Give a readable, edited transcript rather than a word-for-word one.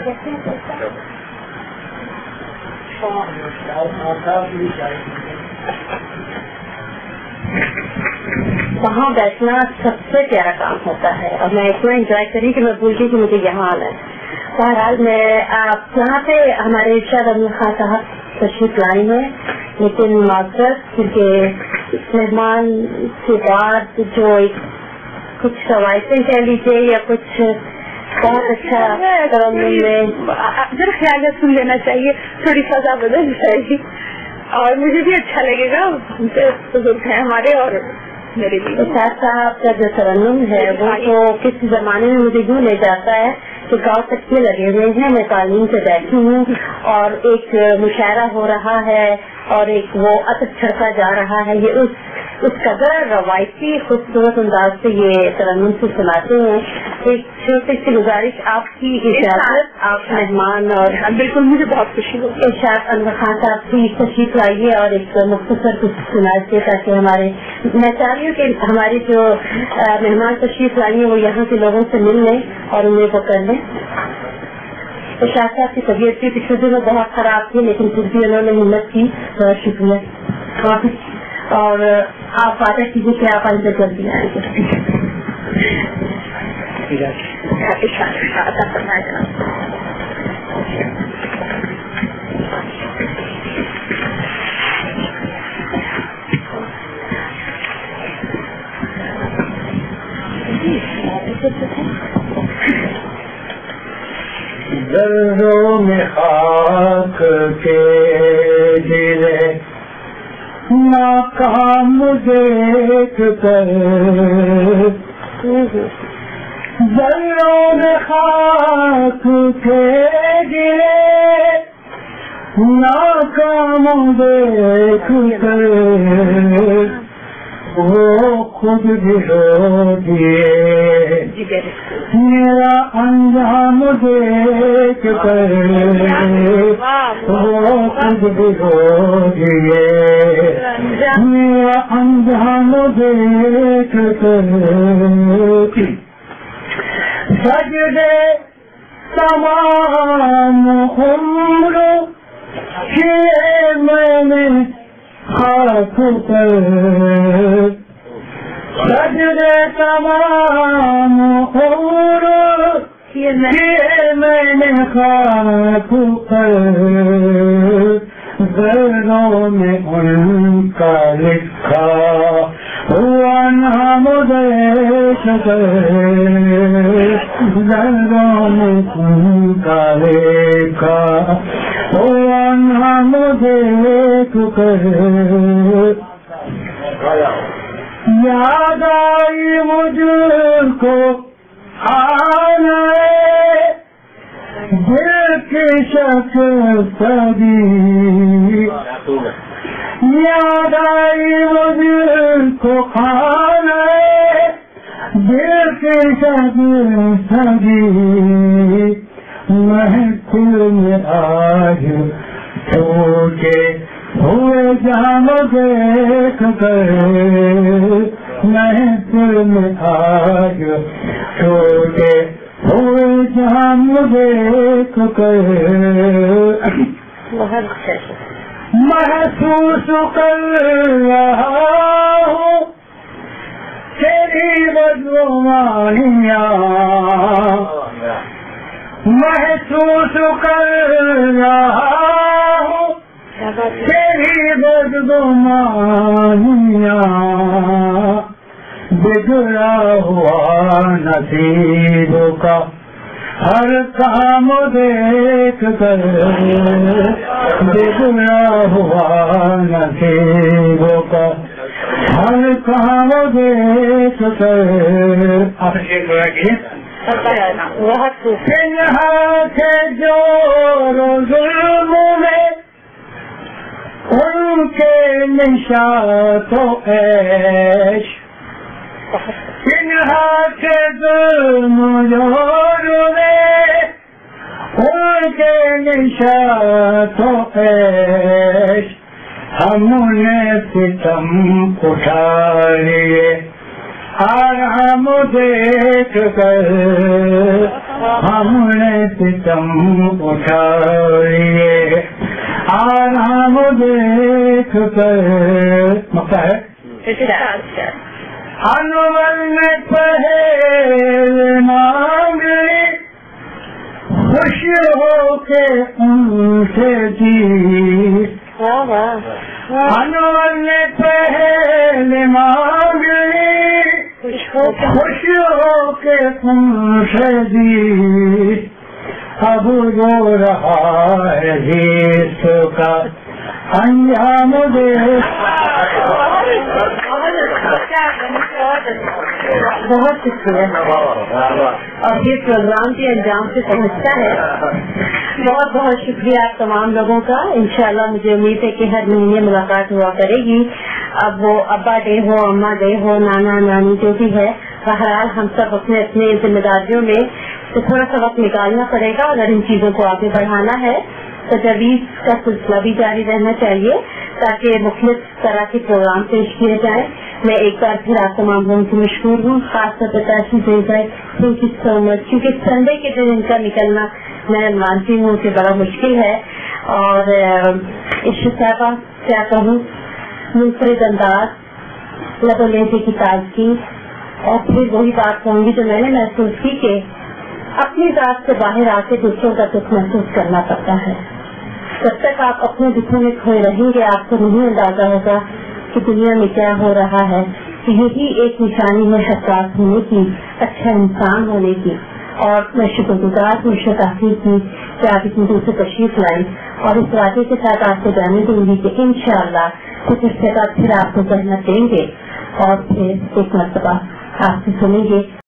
کہتے ہیں وہاں بیٹھنا سب سے پیارا کام ہوتا ہے اور میں اتنا انجوائے کری کہ میں بھول گئی کہ مجھے یہاں آنا ہے. بہرحال میں یہاں پہ ہمارے ارشاد افرین خان صاحب تشریف لائی ہیں لیکن معذرت کیونکہ مہمان کے بعد جو کچھ روایتیں کہہ لیجیے یا کچھ بہت اچھا ذرا خیال ہے سن لینا چاہیے, تھوڑی فضا بدل جائے گی اور مجھے بھی اچھا لگے گا. بزرگ ہیں ہمارے اور میرے بھی. ارشاد صاحب کا جو ترنم ہے وہ تو کسی زمانے میں مجھے یوں لے جاتا ہے کہ گاؤں تک میں لگے ہوئے ہیں, میں تعلیم سے بیٹھی ہوں اور ایک مشاعرہ ہو رہا ہے اور ایک وہ عطر چھڑکا جا رہا ہے. یہ اس قدر روایتی خوبصورت انداز سے یہ ترنم سے سناتے ہیں. ایک چھوٹی سی گزارش, آپ کی اجازت, آپ مہمان اور بالکل مجھے بہت خوشی ہوگی. ارشاد افرین خان صاحب کی تشریف لائیے اور ایک مختصر کچھ سنائیے تاکہ ہمارے, میں چاہ رہی ہوں کہ ہماری جو مہمان تشریف لائیے وہ یہاں کے لوگوں سے مل لیں اور انہیں وہ کر لیں. ارشاد صاحب کی طبیعت بھی پچھلے دنوں بہت خراب تھی لیکن پھر بھی انہوں نے ہمت کی, بہت شکریہ. اور آپ وعدہ کیجیے کہ آپ آئندہ جلدی آئیں گے. دروں میں خاک کے گرے ناکام دیکھ کر, دروں میں خاک کے گرے ناکام دیکھ کر وہ خود بھی رو دیے, میرا انجام دیکھ کر وہ خود بھی رو دیے, میرا انجام دیکھ کر سجدے تمام عمر کیے میں نے خاک پر, سجدے تمام عمر کیے میں نے خاک پر, ذروں میں ان کا لکھا ہوا نام دیکھ کر, ذروں میں ان کا لکھا ہوا نام دیکھ کر یاد آئی مجھ کو آنا دل کی شکل سبھی, یاد آئی مجھ کو آنا دل کی شکل سبھی, محفل میں آج چھوٹے ہوئے جام دیکھ کر, محفل میں آج چھوٹے ہوئے جام دیکھ کر محسوس کر رہا ہوں تیری بدگمانیاں, محسوس کر رہا ہوں تیری بدگمانیاں, بگڑا ہوا نصیب کا ہر کام دیکھ کر, بگڑا ہوا نصیب کا ہر کام دیکھ کر. تھے جو ظلم میں ان کے نشاط و عیش, کے ظلم جو ان کے نشاط و عیش, ہم نے ستم اٹھا لیے آرام دیکھ کر, ہم نے ستم اٹھائے آرام دیکھ کر مکہ ہے انور نے پہل مانگے خوش ہو کے ان سے دی انور نے پہل مانگے خوش ہو کے ان سے دی اب جو رہا ہے حص کا انجام دے بہت شکریہ اور یہ پروگرام کے انجام سے پہنچتا ہے. بہت بہت شکریہ آپ تمام لوگوں کا. انشاءاللہ مجھے امید ہے کہ ہر مہینے ملاقات ہوا کرے گی. اب وہ ابا ڈے ہو, اما ڈے ہو, نانا نانی جو بھی ہے, بہرحال ہم سب اپنے اپنے ذمہ داریوں میں تو تھوڑا سا وقت نکالنا پڑے گا. اگر ان چیزوں کو آگے بڑھانا ہے تجاویز کا سلسلہ بھی جاری رہنا چاہیے تاکہ مختلف طرح کے پروگرام پیش کیے جائیں. میں ایک بار پھر آپ تمام لوگوں کی مشکور ہوں, خاص طور پر تھینک یو سو مچ, کیونکہ سنڈے کے دن ان کا نکلنا میں مانتی ہوں کہ بڑا مشکل ہے. اور عشرت صاحبہ کیا کہوں, منفرد انداز, لب و لہجے کی تازگی, اور پھر وہی بات کہوں گی جو میں نے محسوس کی کہ اپنی ذات سے باہر آ کے دوسروں کا دکھ محسوس کرنا پڑتا ہے. جب تک آپ اپنے دکھوں میں کھوئے رہیں گے آپ کو نہیں اندازہ ہوگا کہ دنیا میں کیا ہو رہا ہے. یہی ایک نشانی ہے حساس ہونے کی, اچھا انسان ہونے کی. اور میں شکر گزار ہوں عشرت آفرین کی کہ آپ اتنی دور سے تشریف لائیں, اور اس وعدے کے ساتھ آپ کو جانے دوں گی کہ انشاءاللہ کچھ اس کے بعد پھر آپ کو زحمت دیں گے اور پھر ایک مرتبہ آپ سے سنیں گے.